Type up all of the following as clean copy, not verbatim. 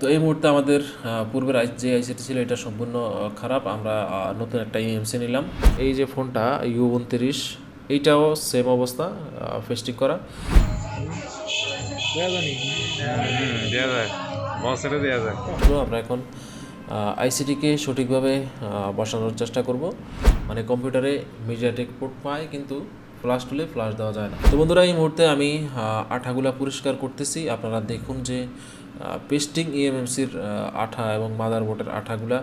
তো এই মুহূর্তে আমাদের পূর্বের যে আইসিটি ছিল এটা সম্পূর্ণ খারাপ। আমরা নতুন একটা ইএমসি নিলাম। এই যে ফোনটা U29, এইটাও সেম অবস্থা, ফেস্টিং করা। তো আমরা এখন আইসিটিকে সঠিকভাবে বসানোর চেষ্টা করব। মানে কম্পিউটারে মিডিয়াটেক পোর্ট পায় কিন্তু ফ্লাশ তুলে ফ্লাশ দেওয়া যায় না। তো বন্ধুরা, এই মুহূর্তে আমি আঠাগুলা পরিষ্কার করতেছি। আপনারা দেখুন যে পেস্টিং ইএমএমসির আঠা এবং মাদারবোর্ডের আঠাগুলা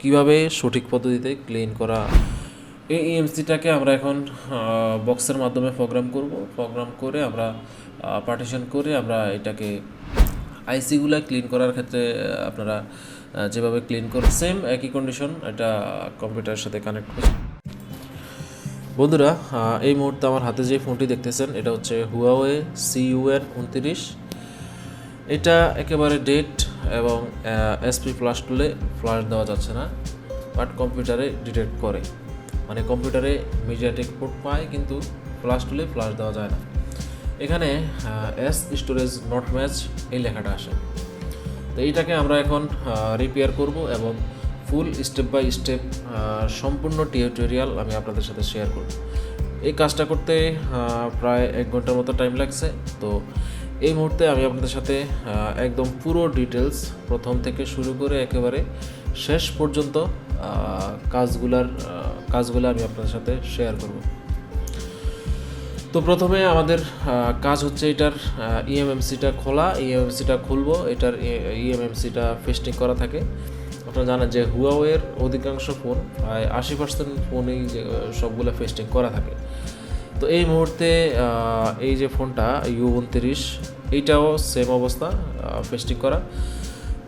কিভাবে সঠিক পদ্ধতিতে ক্লিন করা। এই ইএমসিটাকে আমরা এখন বক্সের মাধ্যমে প্রোগ্রাম করে আমরা পার্টিশন করে আমরা এটাকে আইসিগুলা ক্লিন করার ক্ষেত্রে আপনারা যেভাবে ক্লিন করে সেম একই কন্ডিশন এটা কম্পিউটারের সাথে কানেক্ট করে। বন্ধুরা, এই মুহূর্তে আমার হাতে যে ফোনটি দেখতেছেন এটা হচ্ছে Huawei CUN-29। এটা একেবারে ডেট এবং SP ফ্লাশ তুলে ফ্লাশ দেওয়া যাচ্ছে না, বাট কম্পিউটারে ডিটেক্ট করে। মানে কম্পিউটারে মিডিয়াটেক পোর্ট পায় কিন্তু ফ্লাশ তুলে ফ্লাশ দেওয়া যায় না। এখানে এস স্টোরেজ নট ম্যাচ এই লেখাটা আসে। তো এইটাকে আমরা এখন রিপেয়ার করব এবং ফুল স্টেপ বাই স্টেপ সম্পূর্ণ টিউটোরিয়াল আমি আপনাদের সাথে শেয়ার করব। এই কাজটা করতে প্রায় 1 ঘন্টার মতো টাইম লাগছে। তো এই মুহূর্তে আমি আপনাদের সাথে একদম পুরো ডিটেলস প্রথম থেকে শুরু করে একেবারে শেষ পর্যন্ত কাজগুলো আমি আপনাদের সাথে শেয়ার করব। তো প্রথমে আমাদের কাজ হচ্ছে এটার ইএমএমসিটা খোলা। ইএমএমসিটা খুলবো। এটার ইএমএমসিটা ফেস্টিং করা থাকে। আপনারা জানেন যে হুয়াওয়ের অধিকাংশ ফোন, প্রায় 80% ফোনেই যে সবগুলো ফেস্টিং করা থাকে। তো এই মুহূর্তে এই যে ফোনটা U29, এইটাও সেম অবস্থা, ফেস্টিং করা।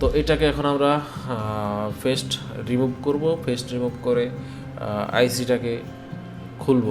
তো এটাকে এখন আমরা ফেস্ট রিমুভ করব। ফেস্ট রিমুভ করে আইসিটাকে খুলব।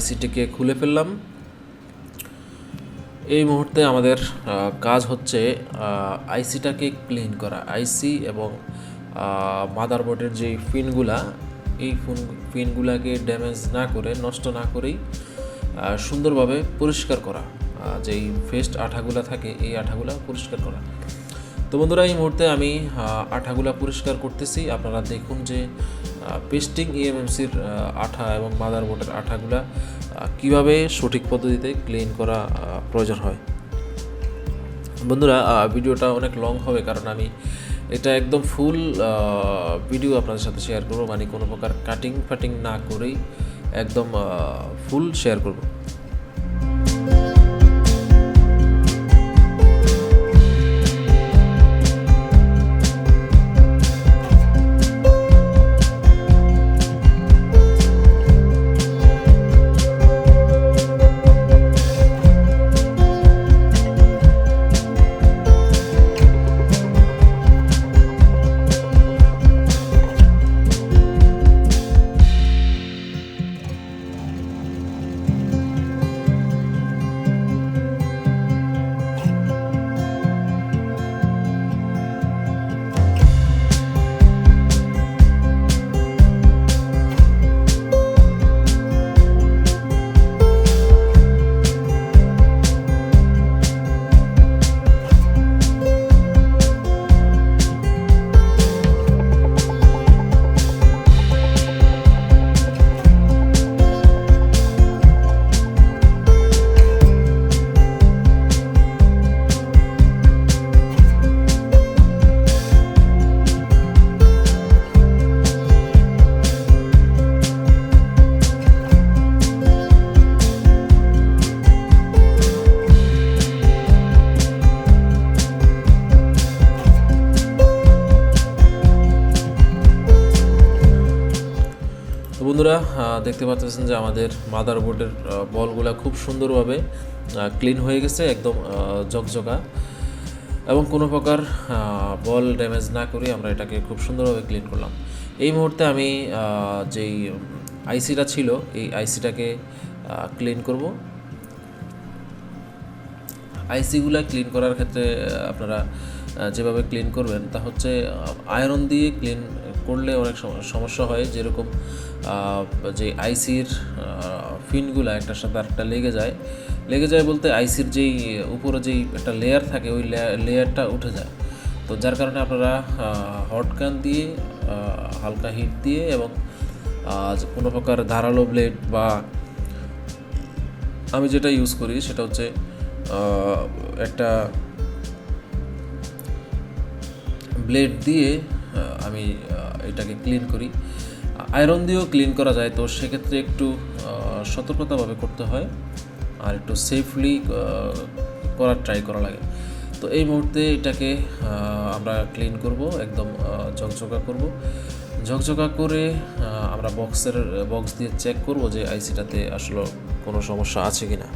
আইসিটিকে খুলে ফেললাম। এই মুহূর্তে আমাদের কাজ হচ্ছে আইসিটাকে ক্লিন করা। আইসি এবং মাদারবোর্ডের যে পিনগুলা, এই পিনগুলাকে ড্যামেজ না করে, নষ্ট না করেই সুন্দরভাবে পরিষ্কার করা। যেই ফেস্ট আঠাগুলা থাকে এই আঠাগুলা পরিষ্কার করা। তো বন্ধুরা, এই মুহূর্তে আমি আঠাগুলা পরিষ্কার করতেছি। আপনারা দেখুন যে পেস্টিং ইএমএমসির আঠা এবং মাদারবোর্ডের আঠাগুলা কিভাবে সঠিক পদ্ধতিতে ক্লিন করা প্রয়োজন হয়। বন্ধুরা, ভিডিওটা অনেক লং হবে, কারণ আমি এটা একদম ফুল ভিডিও আপনাদের সাথে শেয়ার করব, মানে কোনো প্রকার কাটিং ফাটিং না করেই একদম ফুল শেয়ার করব। বন্ধুরা, দেখতে পাচ্ছেন যে আমাদের মাদারবোর্ডের বলগুলা খুব সুন্দরভাবে ক্লিন হয়ে গেছে, একদম ঝকঝকা, এবং কোনো প্রকার বল ড্যামেজ না করে আমরা এটাকে খুব সুন্দরভাবে ক্লিন করলাম। এই মুহূর্তে আমি যেই আইসিটা ছিল এই আইসিটাকে ক্লিন করব। আইসিগুলা ক্লিন করার ক্ষেত্রে আপনারা যেভাবে ক্লিন করবেন তা হচ্ছে আয়রন দিয়ে ক্লিন করলে অনেক সমস্যা হয়। যেরকম যে আইসির পিনগুলা একটার সাথে আরেকটা লেগে যায় বলতে আইসির যেই উপরে যেই একটা লেয়ার থাকে ওই লেয়ারটা উঠে যায়। তো যার কারণে আপনারা হট গান দিয়ে হালকা হিট দিয়ে এবং কোনো প্রকার ধারালো ব্লেড, বা আমি যেটা ইউজ করি সেটা হচ্ছে একটা ব্লেড দিয়ে আমি এটাকে ক্লিন করি। আয়রন দিয়েও ক্লিন করা যায়, তো সেক্ষেত্রে একটু সতর্কতাভাবে করতে হয় আর একটু সেফলি করার ট্রাই করা লাগে। তো এই মুহূর্তে এটাকে আমরা ক্লিন করব, একদম ঝকঝকা করব। ঝকঝকা করে আমরা বক্স দিয়ে চেক করব যে আইসিটাতে আসলে কোনো সমস্যা আছে কি না।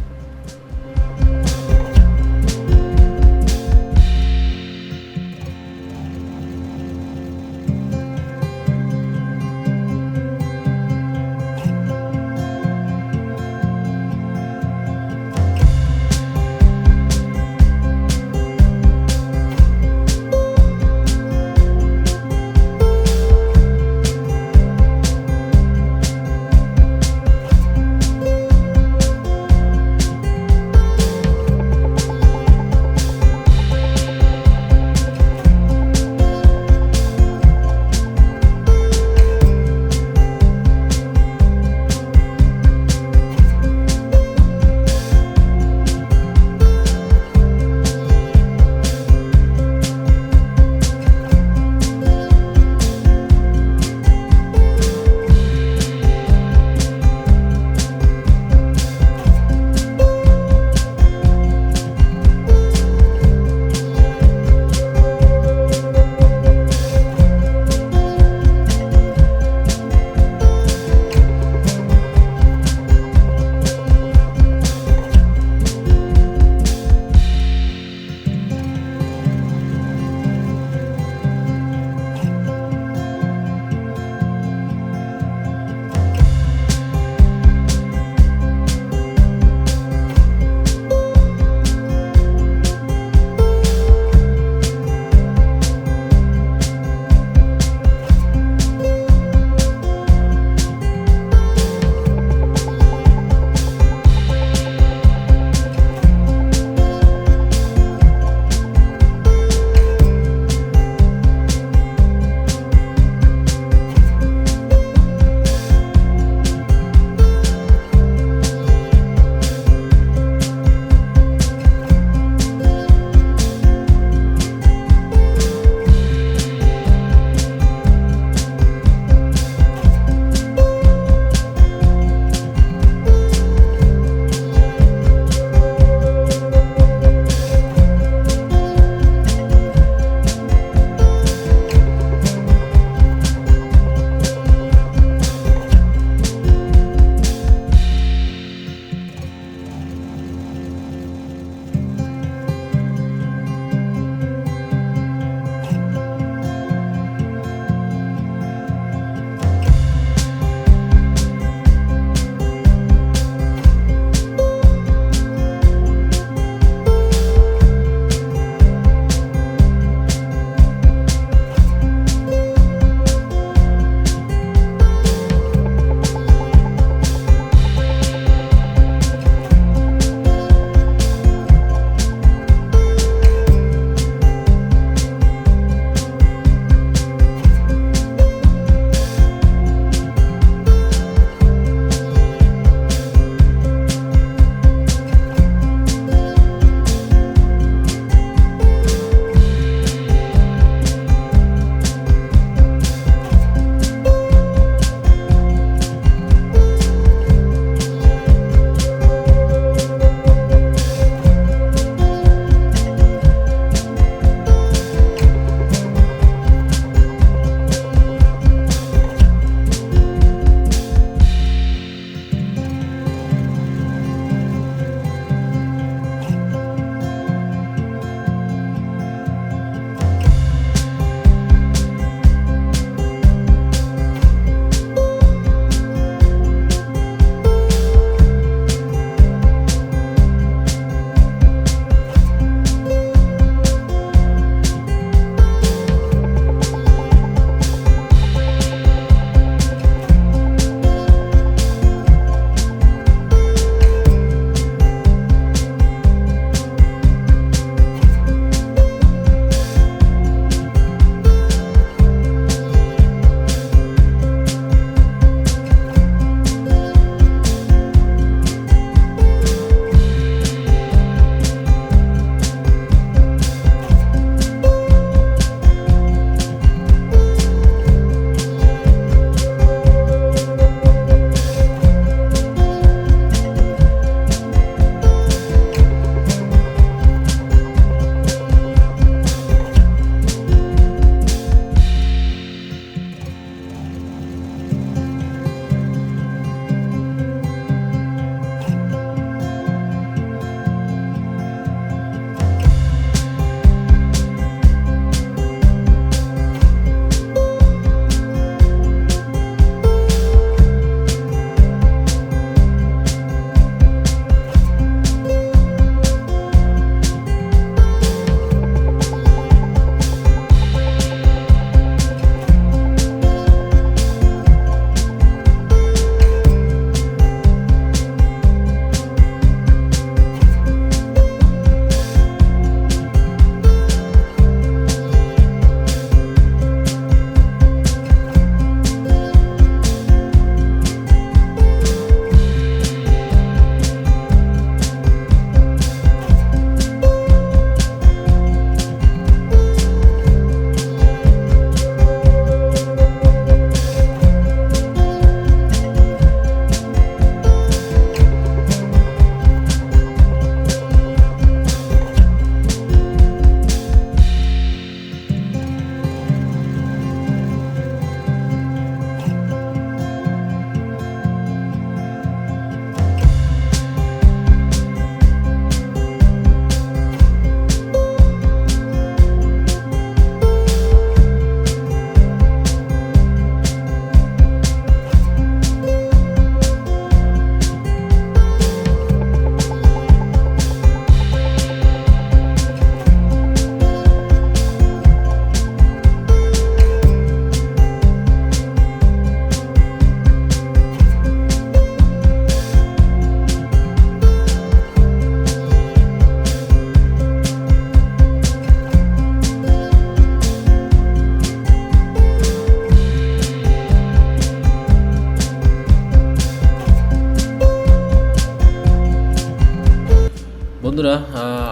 বন্ধুরা,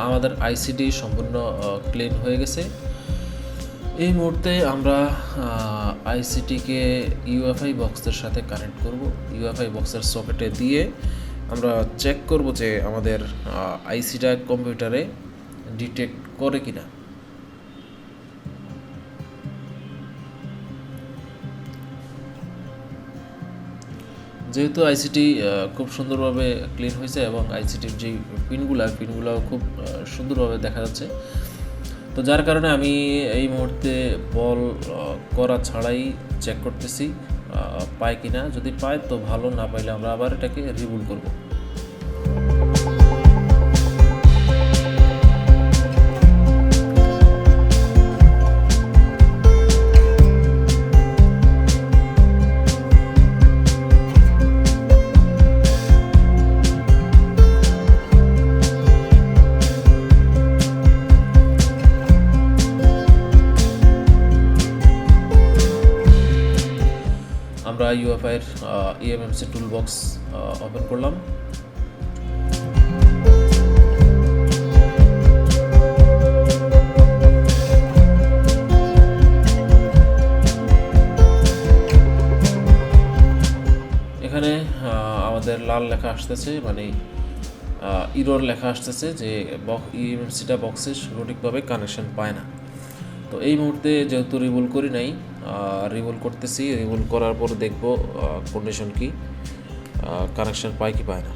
আমাদের আইসিটি সম্পূর্ণ ক্লিন হয়ে গেছে। এই মুহূর্তে আমরা আইসিটিকে ইউএফআই বক্সের সাথে কানেক্ট করব। ইউএফআই বক্সের সকেটে দিয়ে আমরা চেক করব যে আমাদের আইসিটা কম্পিউটারে ডিটেক্ট করে কিনা। যেহেতু আইসিটি খুব সুন্দরভাবে ক্লিন হয়েছে এবং আইসিটির যে পিনগুলো খুব সুন্দরভাবে দেখা যাচ্ছে, তো যার কারণে আমি এই মুহূর্তে বল করা ছাড়াই চেক করতেছি পায় কিনা। যদি পায় তো ভালো, না পাইলে আমরা আবার এটাকে রিবুট করব। আমরা ইউএফআই এর ইএমএমসি টুল বক্স ওপেন করলাম। এখানে আমাদের লাল লেখা আসতেছে, মানে ইরর লেখা আসতেছে যে ইএমএমসিটা বক্সে সঠিকভাবে কানেকশন পায় না। তো এই মুহূর্তে যেহেতু রিবুল করি নাই, রিবুল করতেছি। রিবুল করার পর দেখব কন্ডিশন কি, কানেকশন পায় কি পায় না।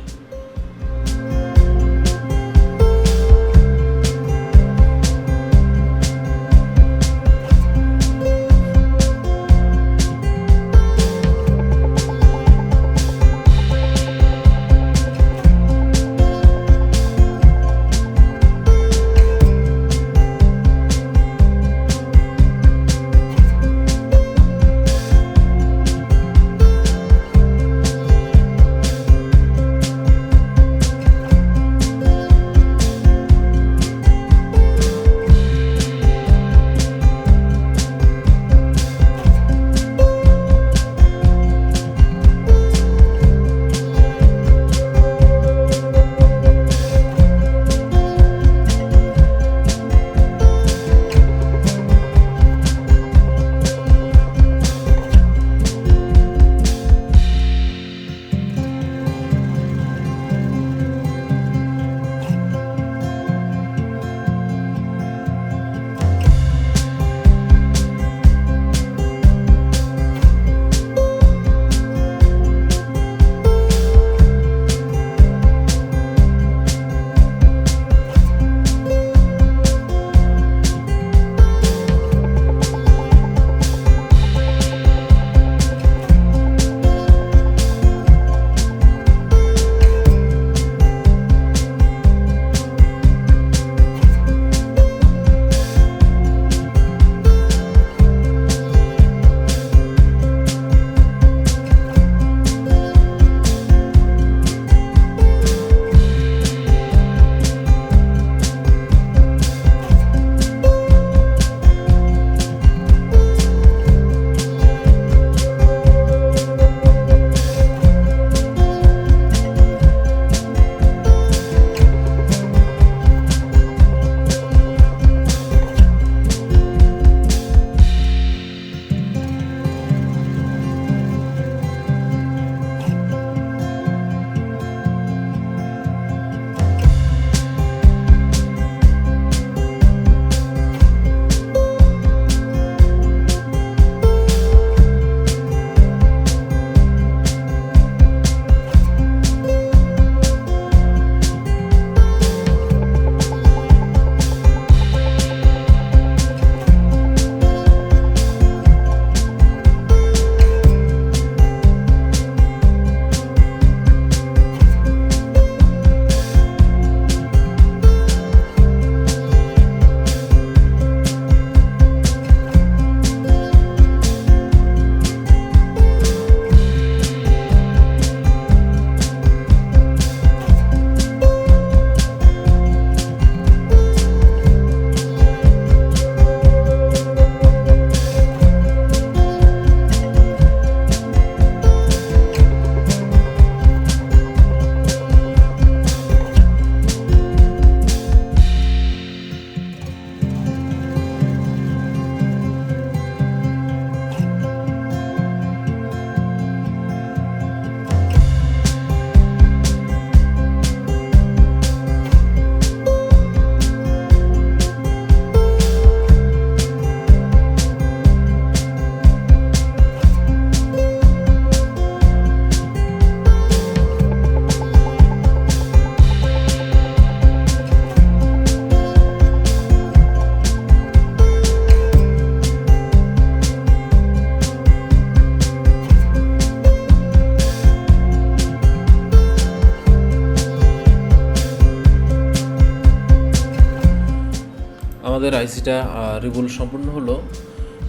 আমাদের আইসিটা রিবুল সম্পূর্ণ হলো।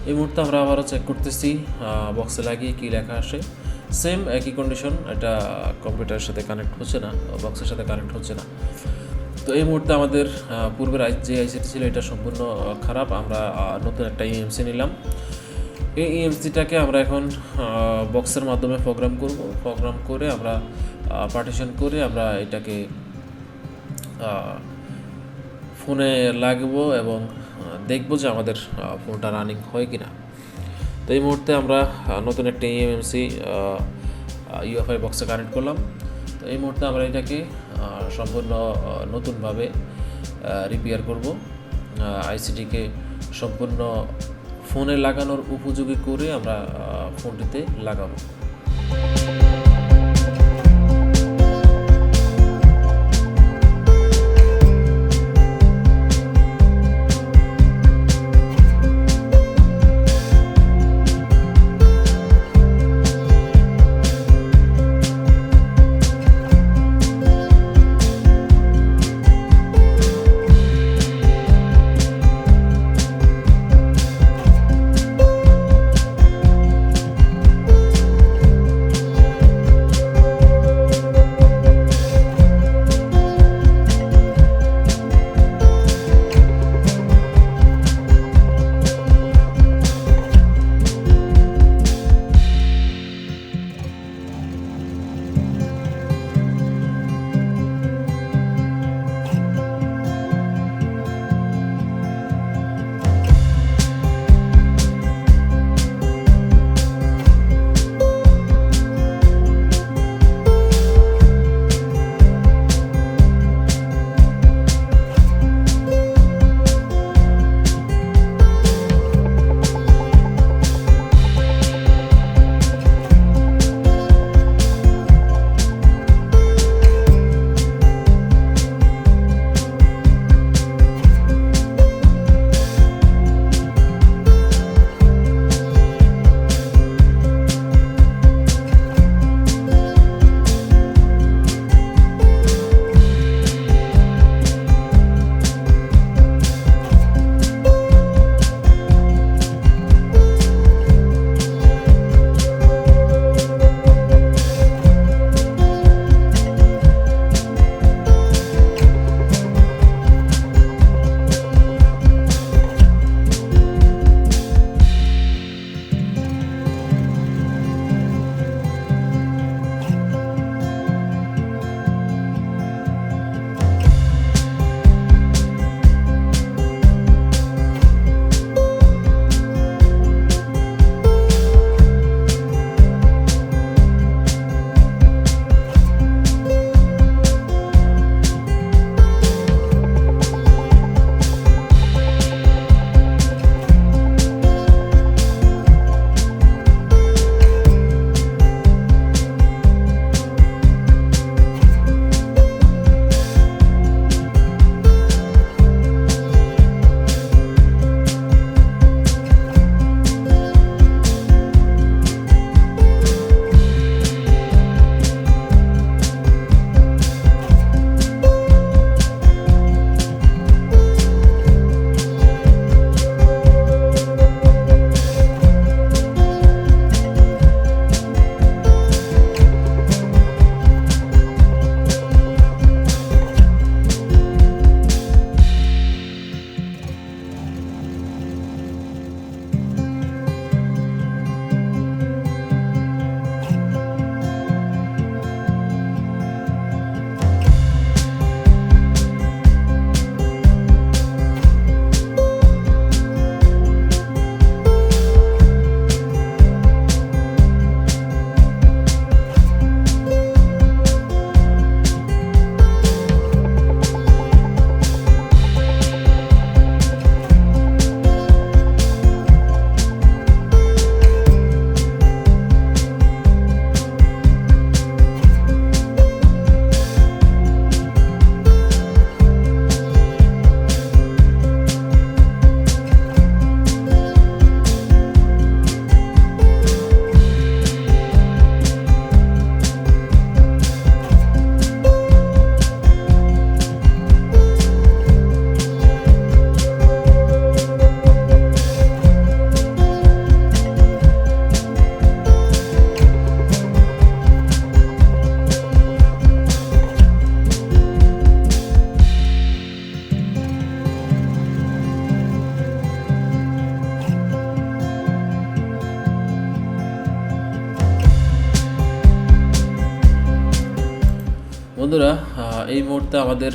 এই মুহূর্তে আমরা আবারও চেক করতেছি বক্সে লাগিয়ে কী লেখা আসে। সেম একই কন্ডিশন, এটা কম্পিউটারের সাথে কানেক্ট হচ্ছে না, বক্সের সাথে কানেক্ট হচ্ছে না। তো এই মুহূর্তে আমাদের পূর্বের যে আইসিটি ছিল এটা সম্পূর্ণ খারাপ। আমরা নতুন একটা ইএমসি নিলাম। এই ইএমসিটাকে আমরা এখন বক্সের মাধ্যমে প্রোগ্রাম করব। প্রোগ্রাম করে আমরা পার্টিশন করে আমরা এটাকে ফোনে লাগবো এবং দেখব যে আমাদের ফোনটা রানিং হয় কি না। তো এই মুহূর্তে আমরা নতুন একটা ইএমএমসি ইউএফআই বক্সে কানেক্ট করলাম। তো এই মুহূর্তে আমরা এটাকে সম্পূর্ণ নতুনভাবে রিপেয়ার করব। আইসিটিকে সম্পূর্ণ ফোনে লাগানোর উপযোগী করে আমরা ফোনটিতে লাগাবো। বন্ধুরা, এই মুহূর্তে আমাদের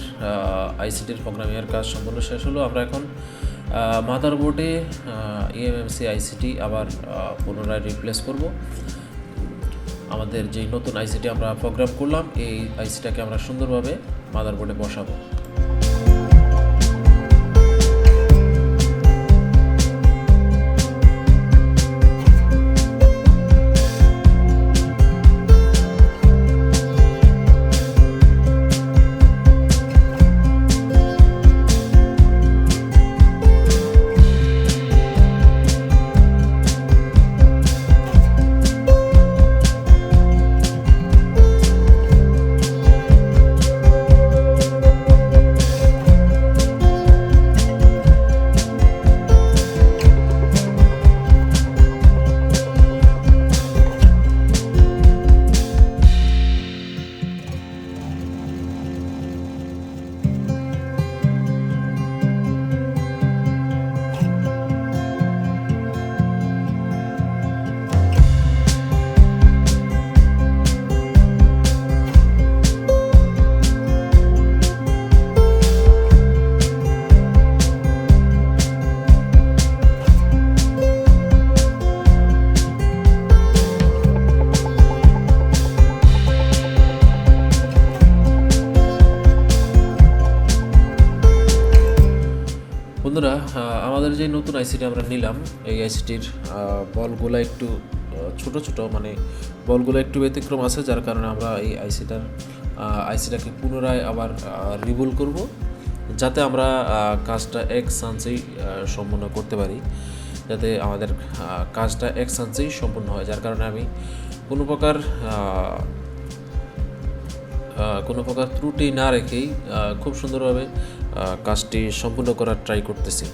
আইসিটির প্রোগ্রামিংয়ের কাজ সম্পূর্ণ শেষ হলো। আমরা এখন মাদারবোর্ডে EMMC আইসিটি আবার পুনরায় রিপ্লেস করব। আমাদের যেই নতুন আইসিটি আমরা প্রোগ্রাম করলাম, এই আইসিটাকে আমরা সুন্দরভাবে মাদারবোর্ডে বসাবো। বন্ধুরা, আমাদের যে নতুন আইসিটি আমরা নিলাম, এই আইসিটির বলগুলো একটু ছোট ছোট, মানে বলগুলো একটু ব্যতিক্রম আছে, যার কারণে আমরা এই আইসিটাকে পুনরায় আবার রিবুল করব, যাতে আমরা কাজটা এক চান্সেই সম্পূর্ণ করতে পারি, যাতে আমাদের কাজটা এক চান্সেই সম্পূর্ণ হয়। যার কারণে আমি কোনো প্রকার ত্রুটি না রেখেই খুব সুন্দরভাবে কাজটি সম্পূর্ণ করার ট্রাই করতেছি।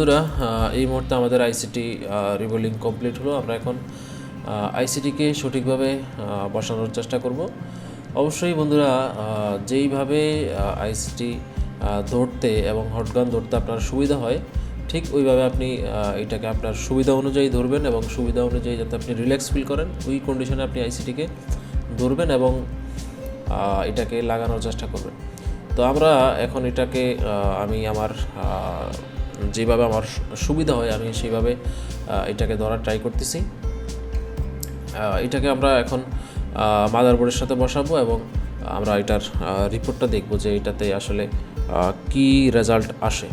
বন্ধুরা এই মুহূর্তে আমাদের আইসিটি রিবোলিং কমপ্লিট হলো। আমরা এখন আইসিটিকে সঠিকভাবে বসানোর চেষ্টা করব। অবশ্যই বন্ধুরা যেইভাবে আইসিটি ধরতে এবং হটগান ধরতে আপনার সুবিধা হয় ঠিক ওইভাবে আপনি এটাকে আপনার সুবিধা অনুযায়ী ধরবেন এবং সুবিধা অনুযায়ী যাতে আপনি রিল্যাক্স ফিল করেন ওই কন্ডিশনে আপনি আইসিটিকে ধরবেন এবং এটাকে লাগানোর চেষ্টা করবেন। তো আমরা এখন এটাকে আমি আমার যেভাবে আমার সুবিধা হয় আমি সেইভাবে এটাকে ধরার ট্রাই করতেছি। এটাকে আমরা এখন মাদারবোর্ডের সাথে বসাবো এবং আমরা এটার রিপোর্টটা দেখব যে এটাতে আসলে কি রেজাল্ট আসে।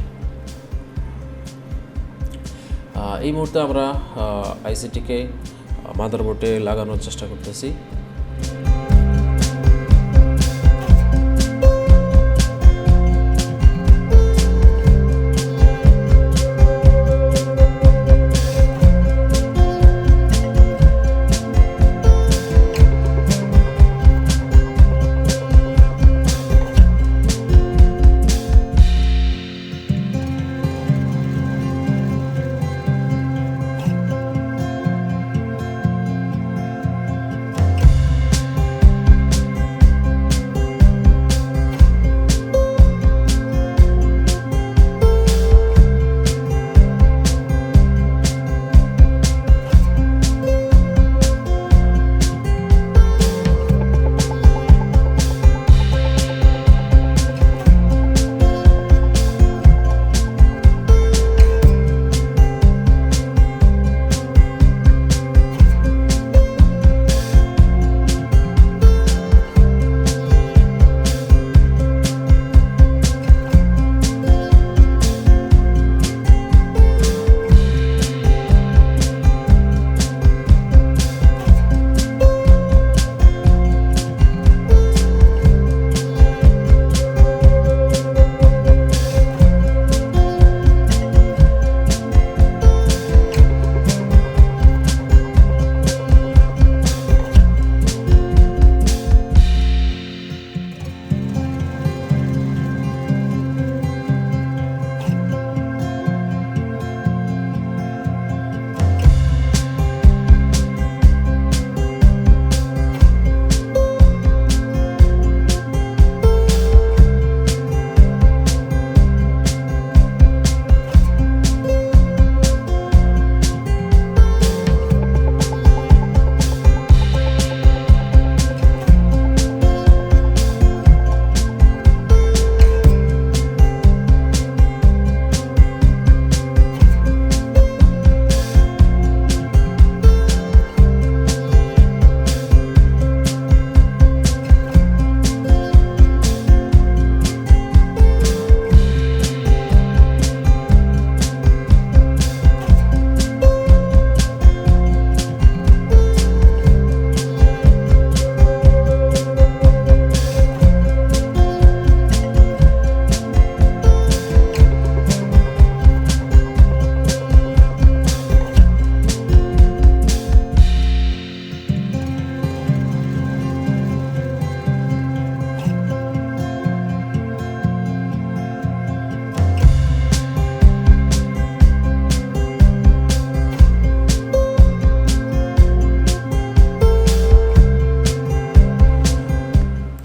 এই মুহূর্তে আমরা আইসিটিকে মাদারবোর্ডে লাগানোর চেষ্টা করতেছি।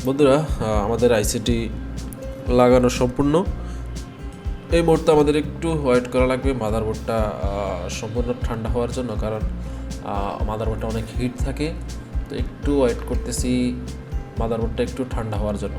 বন্ধুরা আমাদের আইসিটি লাগানো সম্পূর্ণ। এই মুহূর্তে আমাদের একটু ওয়েট করা লাগবে মাদারবোর্ডটা সম্পূর্ণ ঠান্ডা হওয়ার জন্য, কারণ মাদারবোর্ডটা অনেক হিট থাকে। তো একটু ওয়েট করতেছি মাদারবোর্ডটা একটু ঠান্ডা হওয়ার জন্য।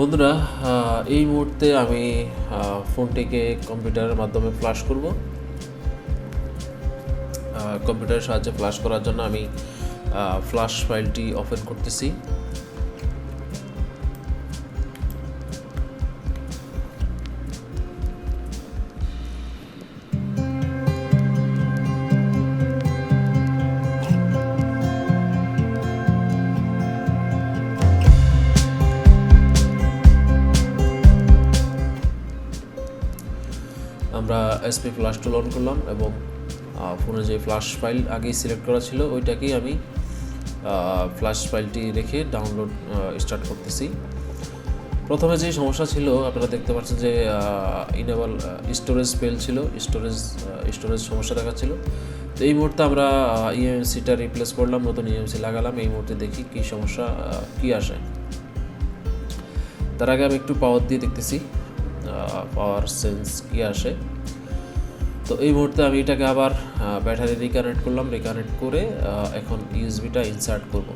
বন্ধুরা, এই মুহূর্তে আমি ফোনটিকে কম্পিউটারের মাধ্যমে ফ্ল্যাশ করব। কম্পিউটারের সাহায্যে ফ্ল্যাশ করার জন্য আমি ফ্ল্যাশ ফাইলটি ওপেন করতেছি। আমরা এসপি ফ্ল্যাশ টুল অন করলাম এবং ফোনে যে ফ্ল্যাশ ফাইল আগেই সিলেক্ট করা ছিল ওইটাকেই আমি ফ্ল্যাশ ফাইলটি রেখে ডাউনলোড স্টার্ট করতেছি। প্রথমে যে সমস্যা ছিল আপনারা দেখতে পাচ্ছেন যে ইনেবল স্টোরেজ ফেল ছিল, স্টোরেজ সমস্যা দেখাচ্ছিল। তো এই মুহূর্তে আমরা ইএমএমসিটা রিপ্লেস করলাম, নতুন ইএমএমসি লাগালাম। এই মুহূর্তে দেখি কী সমস্যা কী আসে। তার আগে আমি একটু পাওয়ার দিয়ে দেখতেছি পাওয়ার সেন্স কী আসে। তো এই মুহূর্তে আমি এটাকে আবার ব্যাটারি রিকানেক্ট করলাম, রিকানেক্ট করে এখন ইউএসবিটা ইনসার্ট করব।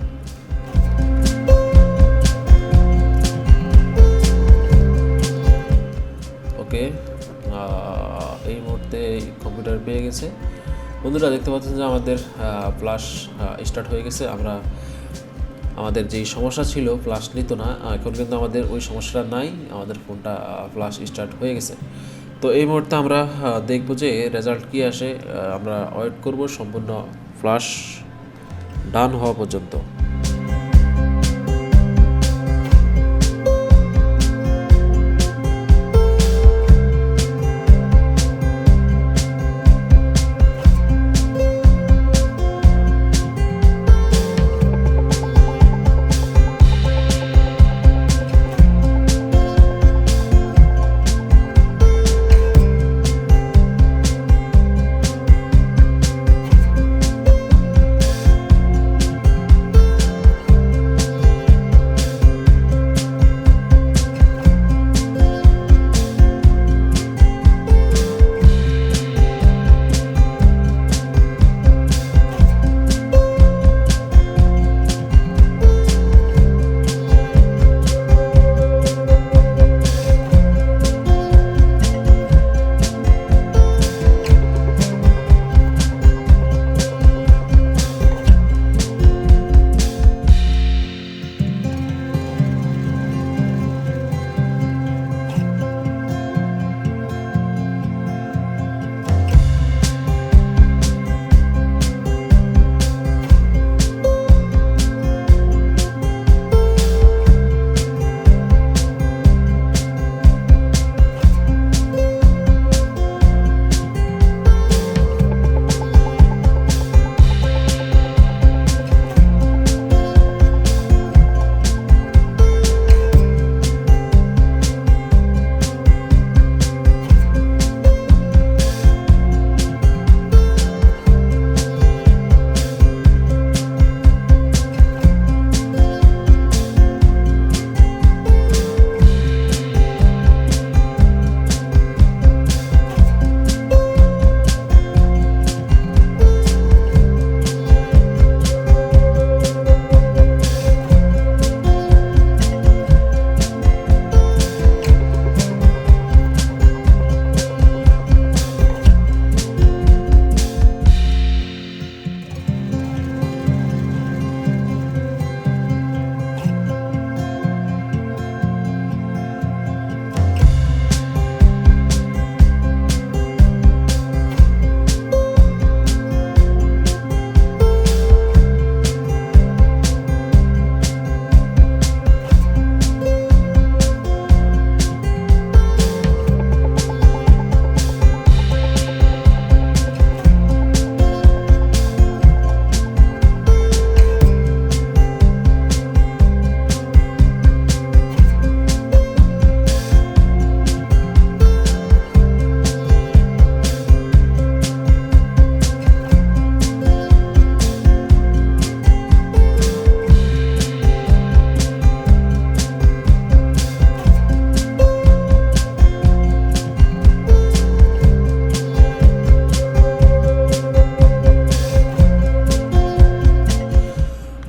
ওকে, এই মুহূর্তে কম্পিউটার পেয়ে গেছে। বন্ধুরা দেখতে পাচ্ছেন যে আমাদের ফ্ল্যাশ স্টার্ট হয়ে গেছে। আমাদের যেই সমস্যা ছিল ফ্ল্যাশ নিত না, এখন কিন্তু আমাদের ওই সমস্যাটা নাই, আমাদের ফোনটা ফ্ল্যাশ স্টার্ট হয়ে গেছে। তো এই মুহূর্তে আমরা দেখব যে রেজাল্ট কী আসে। আমরা ওয়েট করব সম্পূর্ণ ফ্ল্যাশ ডান হওয়া পর্যন্ত।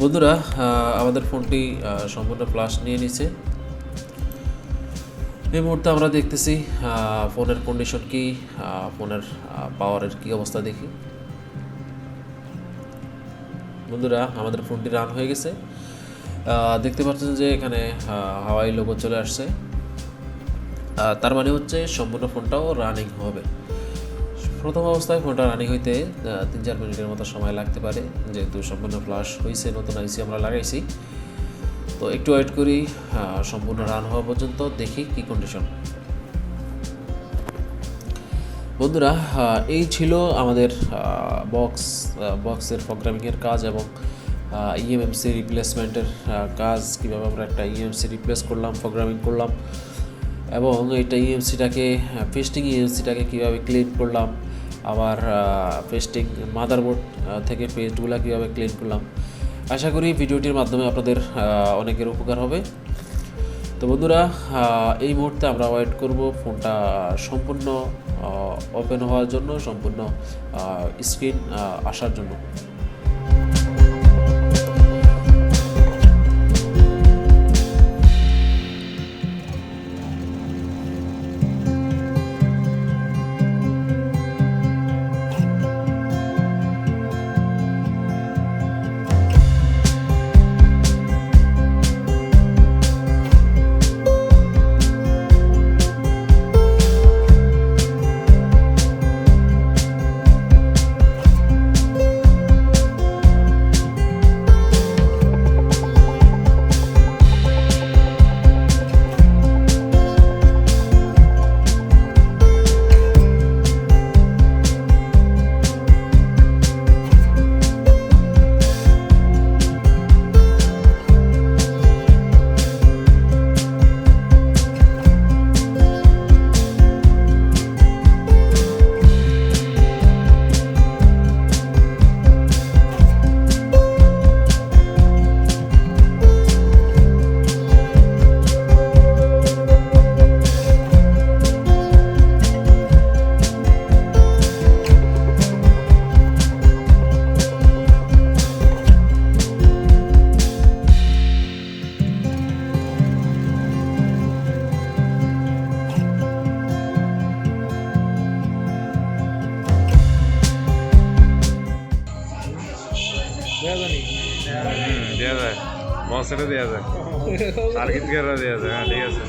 বন্ধুরা আমাদের ফোনটি সম্পূর্ণ ফ্ল্যাশ নিয়ে নিছে। এই মুহূর্তে আমরা দেখতেছি ফোনের কন্ডিশন কি, ফোনের পাওয়ারের কি অবস্থা দেখি। বন্ধুরা আমাদের ফোনটি রান হয়ে গেছে, দেখতে পাচ্ছেন যে এখানে হাওয়াই লোগো চলে আসছে, তার মানে হচ্ছে সম্পূর্ণ ফোনটাও রানিং হবে। প্রথম অবস্থায় ফোনটা রানিং হইতে 3-4 মিনিটের মতো সময় লাগতে পারে, যেহেতু সম্পূর্ণ ফ্লাশ হয়েছে, নতুন আইসি আমরা লাগাইছি। তো একটু ওয়েট করি সম্পূর্ণ রান হওয়া পর্যন্ত, দেখি কি কন্ডিশন। বন্ধুরা এই ছিল আমাদের বক্সের প্রোগ্রামিংয়ের কাজ এবং ইএমএমসি রিপ্লেসমেন্টের কাজ, কীভাবে আমরা একটা ইএমসি রিপ্লেস করলাম, প্রোগ্রামিং করলাম এবং এইটা ইএমসিটাকে ইএমসিটাকে কীভাবে ক্লিন করলাম, আবার পেস্টিং মাদারবোর্ড থেকে পেস্টগুলো কীভাবে ক্লিন করলাম। আশা করি ভিডিওটির মাধ্যমে আপনাদের অনেকের উপকার হবে। তো বন্ধুরা এই মুহূর্তে আমরা ওয়েট করব ফোনটা সম্পূর্ণ ওপেন হওয়ার জন্য, সম্পূর্ণ স্ক্রিন আসার জন্য। দেওয়া যায় বক্সেরও দেওয়া যায় সার্কিট গিয়ারও দেওয়া যায়। হ্যাঁ ঠিক আছে।